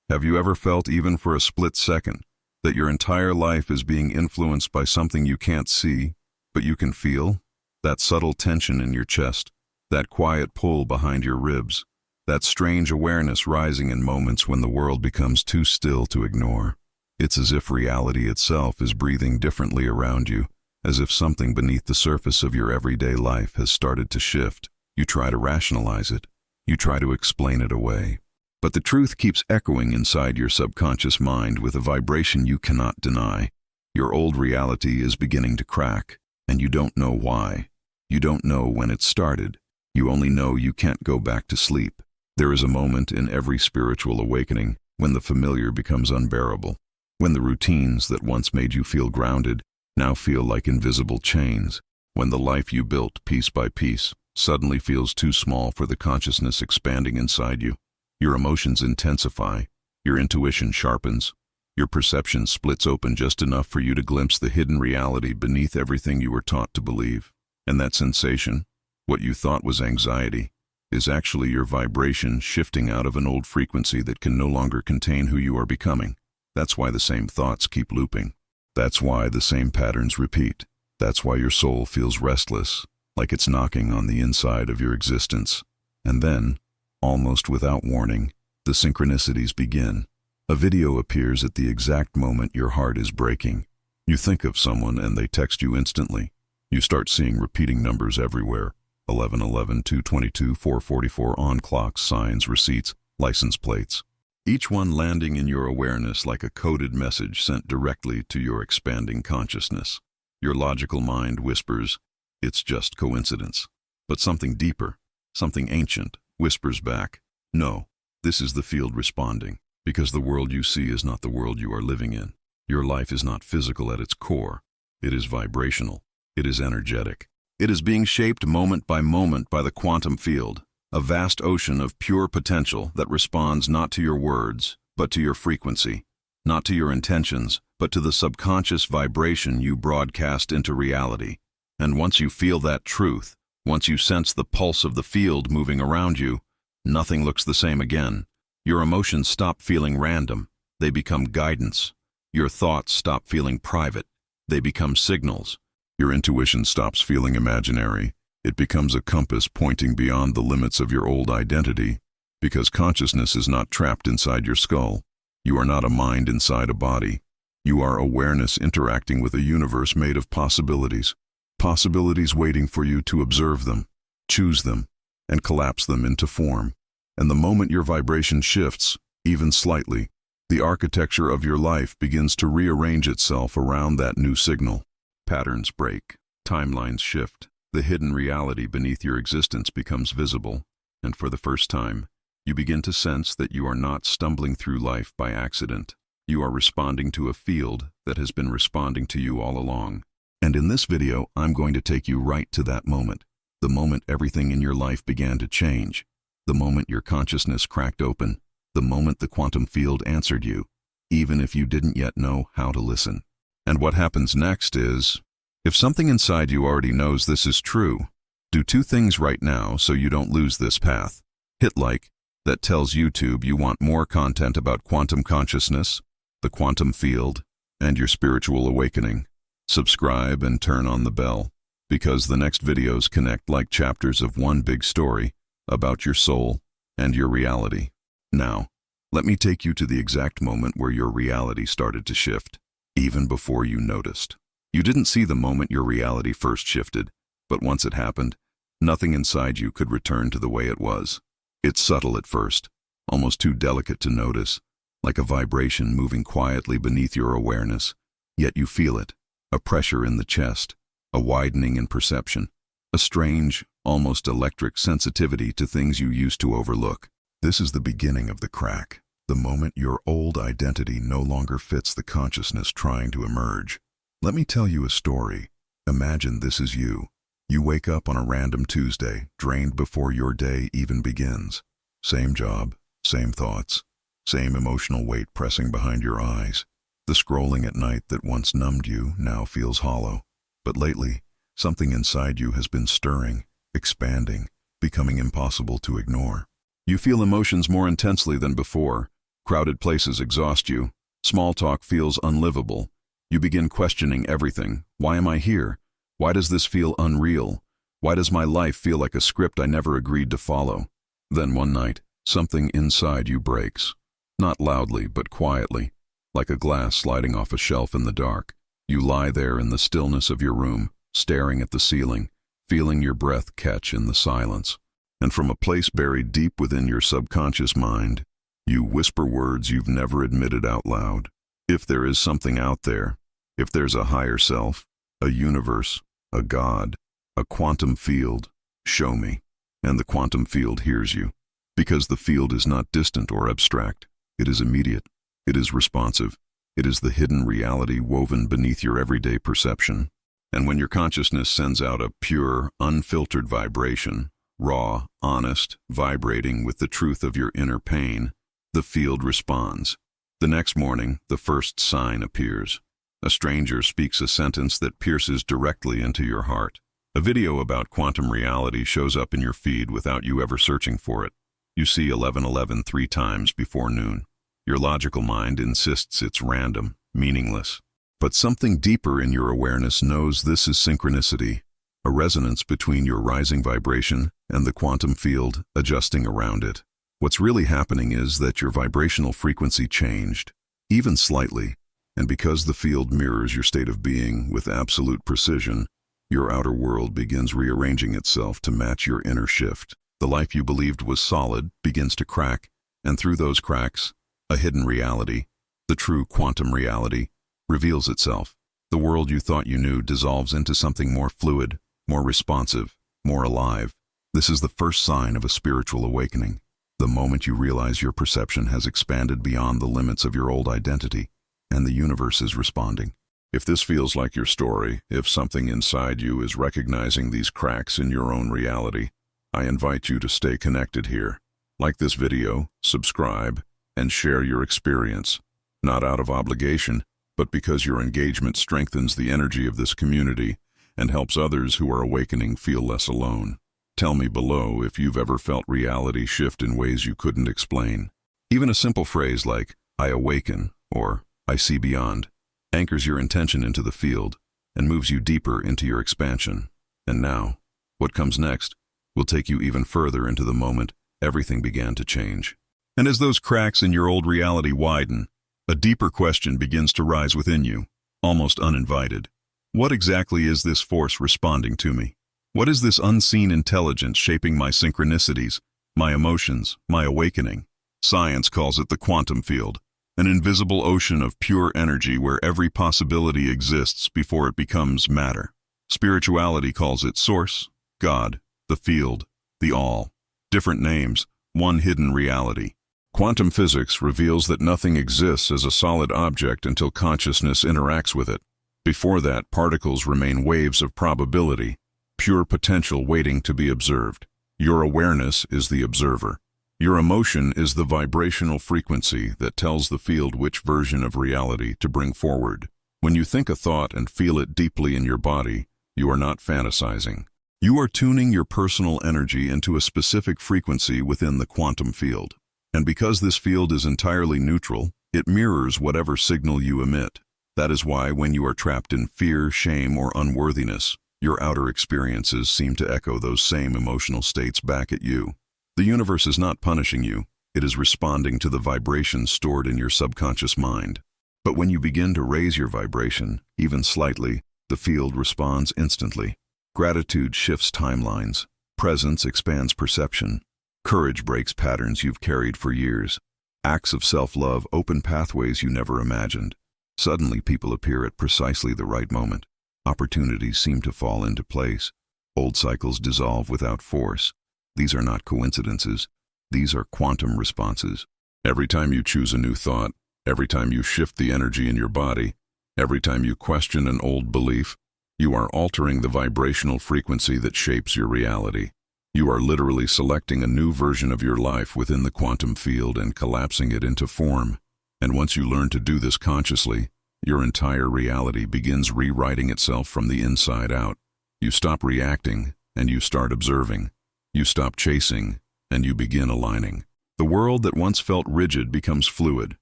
Have you ever felt, even for a split second, that your entire life is being influenced by something you can't see, but you can feel? That subtle tension in your chest, that quiet pull behind your ribs, that strange awareness rising in moments when the world becomes too still to ignore. It's as if reality itself is breathing differently around you, as if something beneath the surface of your everyday life has started to shift. You try to rationalize it. You try to explain it away. But the truth keeps echoing inside your subconscious mind with a vibration you cannot deny. Your old reality is beginning to crack, and you don't know why. You don't know when it started. You only know you can't go back to sleep. There is a moment in every spiritual awakening when the familiar becomes unbearable, when the routines that once made you feel grounded now feel like invisible chains, when the life you built piece by piece suddenly feels too small for the consciousness expanding inside you. Your emotions intensify, your intuition sharpens, your perception splits open just enough for you to glimpse the hidden reality beneath everything you were taught to believe. And that sensation, what you thought was anxiety, is actually your vibration shifting out of an old frequency that can no longer contain who you are becoming. That's why the same thoughts keep looping. That's why the same patterns repeat. That's why your soul feels restless, like it's knocking on the inside of your existence. And then, almost without warning, the synchronicities begin. A video appears at the exact moment your heart is breaking. You think of someone and they text you instantly. You start seeing repeating numbers everywhere. 1111, 222, 444, on clocks, signs, receipts, license plates. Each one landing in your awareness like a coded message sent directly to your expanding consciousness. Your logical mind whispers, it's just coincidence. But something deeper, something ancient, whispers back, no, this is the field responding, because the world you see is not the world you are living in. Your life is not physical at its core. It is vibrational. It is energetic. It is being shaped moment by the quantum field, a vast ocean of pure potential that responds not to your words, but to your frequency, not to your intentions, but to the subconscious vibration you broadcast into reality. And once you feel that truth, once you sense the pulse of the field moving around you, nothing looks the same again. Your emotions stop feeling random. They become guidance. Your thoughts stop feeling private. They become signals. Your intuition stops feeling imaginary. It becomes a compass pointing beyond the limits of your old identity, because consciousness is not trapped inside your skull. You are not a mind inside a body. You are awareness interacting with a universe made of possibilities. Possibilities waiting for you to observe them, choose them, and collapse them into form. And the moment your vibration shifts, even slightly, the architecture of your life begins to rearrange itself around that new signal. Patterns break, timelines shift, the hidden reality beneath your existence becomes visible, and for the first time, you begin to sense that you are not stumbling through life by accident. You are responding to a field that has been responding to you all along. And in this video, I'm going to take you right to that moment, the moment everything in your life began to change, the moment your consciousness cracked open, the moment the quantum field answered you, even if you didn't yet know how to listen. And what happens next is, if something inside you already knows this is true, do two things right now so you don't lose this path. Hit like, that tells YouTube you want more content about quantum consciousness, the quantum field, and your spiritual awakening. Subscribe and turn on the bell, because the next videos connect like chapters of one big story about your soul and your reality. Now, let me take you to the exact moment where your reality started to shift, even before you noticed. You didn't see the moment your reality first shifted, but once it happened, nothing inside you could return to the way it was. It's subtle at first, almost too delicate to notice, like a vibration moving quietly beneath your awareness, yet you feel it. A pressure in the chest, a widening in perception, a strange, almost electric sensitivity to things you used to overlook. This is the beginning of the crack, the moment your old identity no longer fits the consciousness trying to emerge. Let me tell you a story. Imagine this is you. You wake up on a random Tuesday, drained before your day even begins. Same job, same thoughts, same emotional weight pressing behind your eyes. The scrolling at night that once numbed you now feels hollow. But lately, something inside you has been stirring, expanding, becoming impossible to ignore. You feel emotions more intensely than before, Crowded places exhaust you. Small talk feels unlivable. You begin questioning everything. Why am I here? Why does this feel unreal? Why does my life feel like a script I never agreed to follow? Then one night, something inside you breaks. Not loudly, but quietly, like a glass sliding off a shelf in the dark. You lie there in the stillness of your room, staring at the ceiling, feeling your breath catch in the silence. And from a place buried deep within your subconscious mind, you whisper words you've never admitted out loud. If there is something out there, if there's a higher self, a universe, a God, a quantum field, show me. And the quantum field hears you. Because the field is not distant or abstract. It is immediate. It is responsive. It is the hidden reality woven beneath your everyday perception. And when your consciousness sends out a pure, unfiltered vibration, raw, honest, vibrating with the truth of your inner pain, the field responds. The next morning, the first sign appears. A stranger speaks a sentence that pierces directly into your heart. A video about quantum reality shows up in your feed without you ever searching for it. You see 1111 3 times before noon. Your logical mind insists it's random, meaningless. But something deeper in your awareness knows this is synchronicity, a resonance between your rising vibration and the quantum field adjusting around it. What's really happening is that your vibrational frequency changed, even slightly, and because the field mirrors your state of being with absolute precision, your outer world begins rearranging itself to match your inner shift. The life you believed was solid begins to crack, and through those cracks, a hidden reality, the true quantum reality, reveals itself. The world you thought you knew dissolves into something more fluid, more responsive, more alive. This is the first sign of a spiritual awakening. The moment you realize your perception has expanded beyond the limits of your old identity, and the universe is responding. If this feels like your story, if something inside you is recognizing these cracks in your own reality, I invite you to stay connected here. Like this video, subscribe, and share your experience, not out of obligation, but because your engagement strengthens the energy of this community and helps others who are awakening feel less alone. Tell me below if you've ever felt reality shift in ways you couldn't explain. Even a simple phrase like, I awaken, or I see beyond, anchors your intention into the field and moves you deeper into your expansion. And now, what comes next will take you even further into the moment everything began to change. And as those cracks in your old reality widen, a deeper question begins to rise within you, almost uninvited. What exactly is this force responding to me? What is this unseen intelligence shaping my synchronicities, my emotions, my awakening? Science calls it the quantum field, an invisible ocean of pure energy where every possibility exists before it becomes matter. Spirituality calls it source, God, the field, the all. Different names, one hidden reality. Quantum physics reveals that nothing exists as a solid object until consciousness interacts with it. Before that, particles remain waves of probability, pure potential waiting to be observed. Your awareness is the observer. Your emotion is the vibrational frequency that tells the field which version of reality to bring forward. When you think a thought and feel it deeply in your body, you are not fantasizing. You are tuning your personal energy into a specific frequency within the quantum field. And because this field is entirely neutral, it mirrors whatever signal you emit. That is why when you are trapped in fear, shame, or unworthiness, your outer experiences seem to echo those same emotional states back at you. The universe is not punishing you, it is responding to the vibrations stored in your subconscious mind. But when you begin to raise your vibration, even slightly, the field responds instantly. Gratitude shifts timelines. Presence expands perception. Courage breaks patterns you've carried for years. Acts of self-love open pathways you never imagined. Suddenly people appear at precisely the right moment. Opportunities seem to fall into place. Old cycles dissolve without force. These are not coincidences. These are quantum responses. Every time you choose a new thought, every time you shift the energy in your body, every time you question an old belief, you are altering the vibrational frequency that shapes your reality. You are literally selecting a new version of your life within the quantum field and collapsing it into form. And once you learn to do this consciously, your entire reality begins rewriting itself from the inside out. You stop reacting, and you start observing. You stop chasing, and you begin aligning. The world that once felt rigid becomes fluid,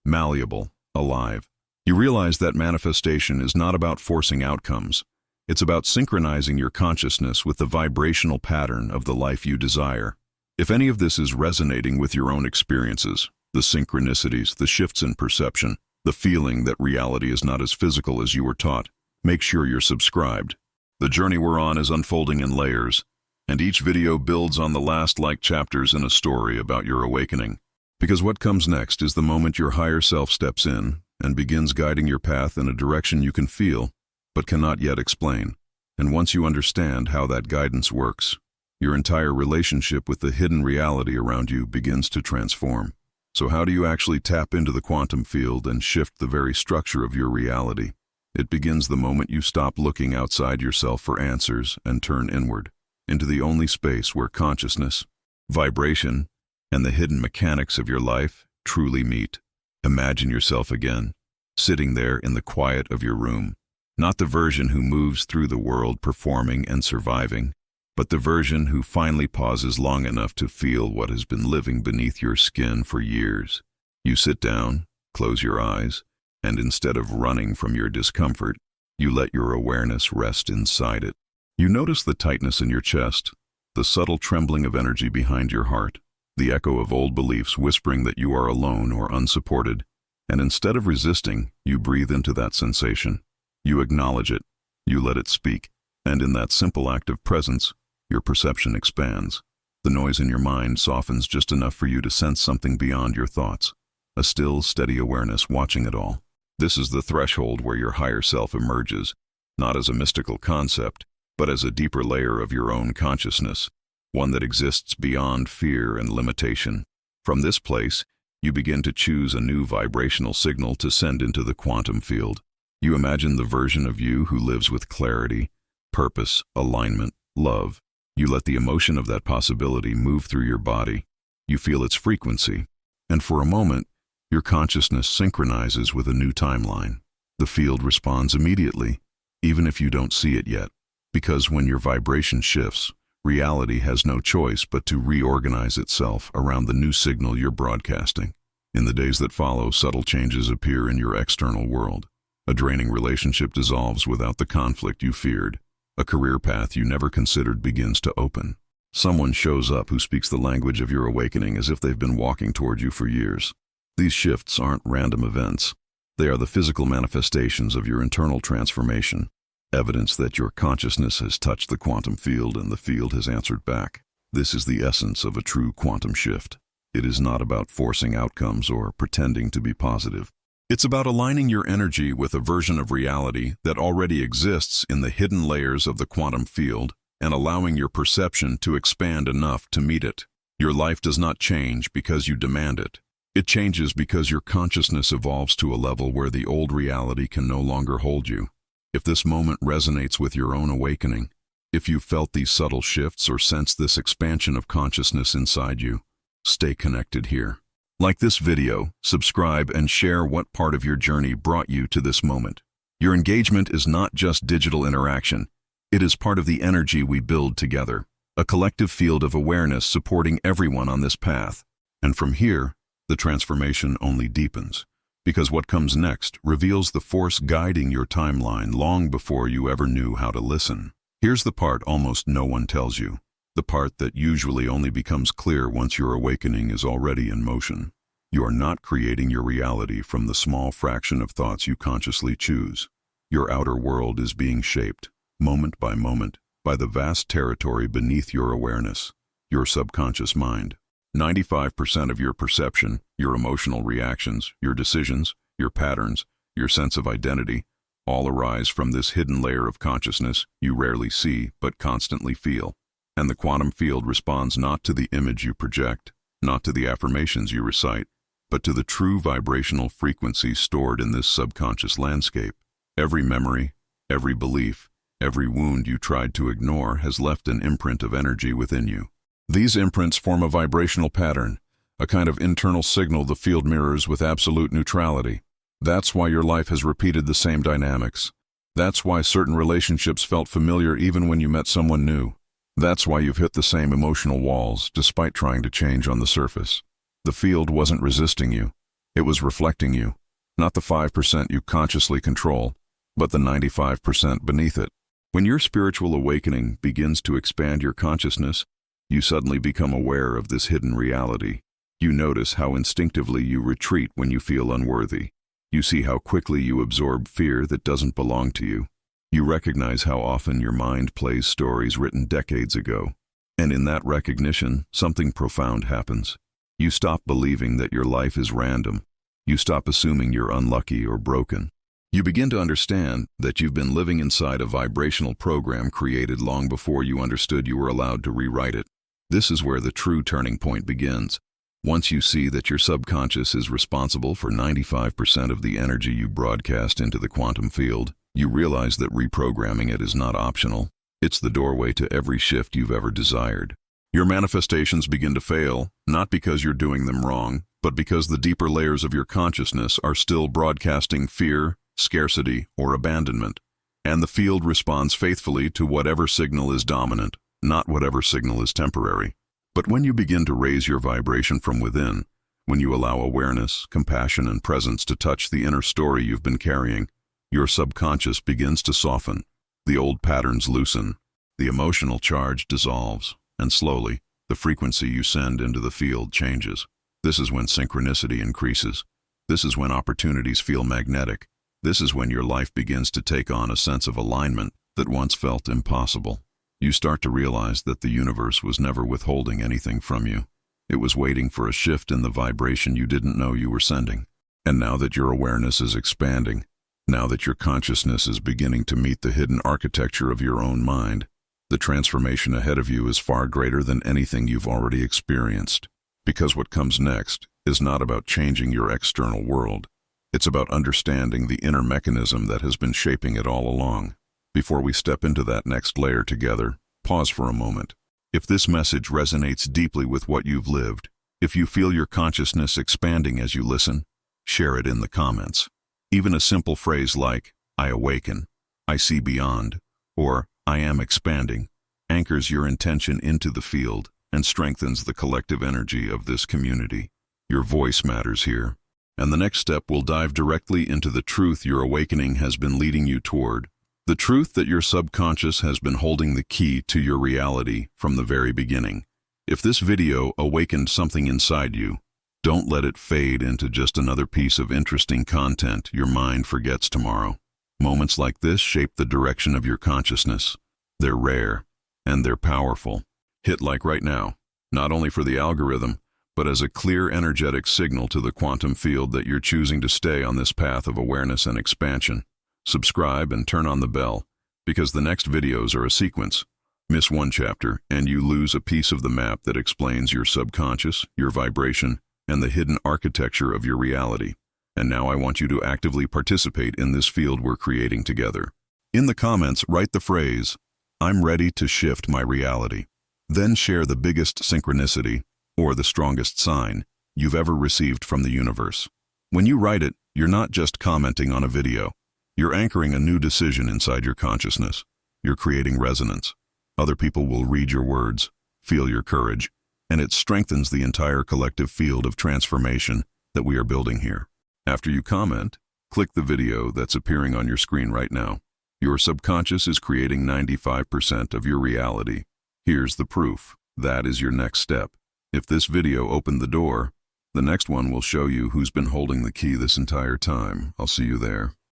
malleable, alive. You realize that manifestation is not about forcing outcomes. It's about synchronizing your consciousness with the vibrational pattern of the life you desire. If any of this is resonating with your own experiences, the synchronicities, the shifts in perception, the feeling that reality is not as physical as you were taught, make sure you're subscribed. The journey we're on is unfolding in layers, and each video builds on the last like chapters in a story about your awakening. Because what comes next is the moment your higher self steps in and begins guiding your path in a direction you can feel, but cannot yet explain. And once you understand how that guidance works, your entire relationship with the hidden reality around you begins to transform. So how do you actually tap into the quantum field and shift the very structure of your reality? It begins the moment you stop looking outside yourself for answers and turn inward, into the only space where consciousness, vibration, and the hidden mechanics of your life truly meet. Imagine yourself again, sitting there in the quiet of your room, not the version who moves through the world performing and surviving, but the version who finally pauses long enough to feel what has been living beneath your skin for years. You sit down, close your eyes, and instead of running from your discomfort, you let your awareness rest inside it. You notice the tightness in your chest, the subtle trembling of energy behind your heart, the echo of old beliefs whispering that you are alone or unsupported, and instead of resisting, you breathe into that sensation. You acknowledge it, you let it speak, and in that simple act of presence, your perception expands. The noise in your mind softens just enough for you to sense something beyond your thoughts, a still, steady awareness watching it all. This is the threshold where your higher self emerges, not as a mystical concept, but as a deeper layer of your own consciousness, one that exists beyond fear and limitation. From this place, you begin to choose a new vibrational signal to send into the quantum field. You imagine the version of you who lives with clarity, purpose, alignment, love. You let the emotion of that possibility move through your body. You feel its frequency, and for a moment, your consciousness synchronizes with a new timeline. The field responds immediately, even if you don't see it yet, because when your vibration shifts, reality has no choice but to reorganize itself around the new signal you're broadcasting. In the days that follow, subtle changes appear in your external world. A draining relationship dissolves without the conflict you feared. A career path you never considered begins to open. Someone shows up who speaks the language of your awakening as if they've been walking toward you for years. These shifts aren't random events. They are the physical manifestations of your internal transformation, evidence that your consciousness has touched the quantum field and the field has answered back. This is the essence of a true quantum shift. It is not about forcing outcomes or pretending to be positive. It's about aligning your energy with a version of reality that already exists in the hidden layers of the quantum field and allowing your perception to expand enough to meet it. Your life does not change because you demand it. It changes because your consciousness evolves to a level where the old reality can no longer hold you. If this moment resonates with your own awakening, if you've felt these subtle shifts or sensed this expansion of consciousness inside you, stay connected here. Like this video, subscribe and share what part of your journey brought you to this moment. Your engagement is not just digital interaction. It is part of the energy we build together, a collective field of awareness supporting everyone on this path. And from here, the transformation only deepens, because what comes next reveals the force guiding your timeline long before you ever knew how to listen. Here's the part almost no one tells you. The part that usually only becomes clear once your awakening is already in motion. You are not creating your reality from the small fraction of thoughts you consciously choose. Your outer world is being shaped, moment by moment, by the vast territory beneath your awareness, your subconscious mind. 95% of your perception, your emotional reactions, your decisions, your patterns, your sense of identity, all arise from this hidden layer of consciousness you rarely see but constantly feel. And the quantum field responds not to the image you project, not to the affirmations you recite, but to the true vibrational frequency stored in this subconscious landscape. Every memory, every belief, every wound you tried to ignore has left an imprint of energy within you. These imprints form a vibrational pattern, a kind of internal signal the field mirrors with absolute neutrality. That's why your life has repeated the same dynamics. That's why certain relationships felt familiar even when you met someone new. That's why you've hit the same emotional walls, despite trying to change on the surface. The field wasn't resisting you. It was reflecting you. Not the 5% you consciously control, but the 95% beneath it. When your spiritual awakening begins to expand your consciousness, you suddenly become aware of this hidden reality. You notice how instinctively you retreat when you feel unworthy. You see how quickly you absorb fear that doesn't belong to you. You recognize how often your mind plays stories written decades ago. And in that recognition, something profound happens. You stop believing that your life is random. You stop assuming you're unlucky or broken. You begin to understand that you've been living inside a vibrational program created long before you understood you were allowed to rewrite it. This is where the true turning point begins. Once you see that your subconscious is responsible for 95% of the energy you broadcast into the quantum field, you realize that reprogramming it is not optional. It's the doorway to every shift you've ever desired. Your manifestations begin to fail, not because you're doing them wrong, but because the deeper layers of your consciousness are still broadcasting fear, scarcity, or abandonment, and the field responds faithfully to whatever signal is dominant, not whatever signal is temporary. But when you begin to raise your vibration from within, when you allow awareness, compassion, and presence to touch the inner story you've been carrying, your subconscious begins to soften. The old patterns loosen, the emotional charge dissolves, and slowly, the frequency you send into the field changes. This is when synchronicity increases. This is when opportunities feel magnetic. This is when your life begins to take on a sense of alignment that once felt impossible. You start to realize that the universe was never withholding anything from you. It was waiting for a shift in the vibration you didn't know you were sending. And now that your awareness is expanding, now that your consciousness is beginning to meet the hidden architecture of your own mind, the transformation ahead of you is far greater than anything you've already experienced. Because what comes next is not about changing your external world. It's about understanding the inner mechanism that has been shaping it all along. Before we step into that next layer together, pause for a moment. If this message resonates deeply with what you've lived, if you feel your consciousness expanding as you listen, share it in the comments. Even a simple phrase like, "I awaken," "I see beyond," or "I am expanding," anchors your intention into the field and strengthens the collective energy of this community. Your voice matters here. And the next step will dive directly into the truth your awakening has been leading you toward. The truth that your subconscious has been holding the key to your reality from the very beginning. If this video awakened something inside you, don't let it fade into just another piece of interesting content your mind forgets tomorrow. Moments like this shape the direction of your consciousness. They're rare, and they're powerful. Hit like right now, not only for the algorithm, but as a clear energetic signal to the quantum field that you're choosing to stay on this path of awareness and expansion. Subscribe and turn on the bell, because the next videos are a sequence. Miss one chapter, and you lose a piece of the map that explains your subconscious, your vibration, and the hidden architecture of your reality. And now I want you to actively participate in this field we're creating together. In the comments, write the phrase, "I'm ready to shift my reality." Then share the biggest synchronicity, or the strongest sign, you've ever received from the universe. When you write it, you're not just commenting on a video. You're anchoring a new decision inside your consciousness. You're creating resonance. Other people will read your words, feel your courage, and it strengthens the entire collective field of transformation that we are building here. After you comment, click the video that's appearing on your screen right now. Your subconscious is creating 95% of your reality. Here's the proof. That is your next step. If this video opened the door, the next one will show you who's been holding the key this entire time. I'll see you there.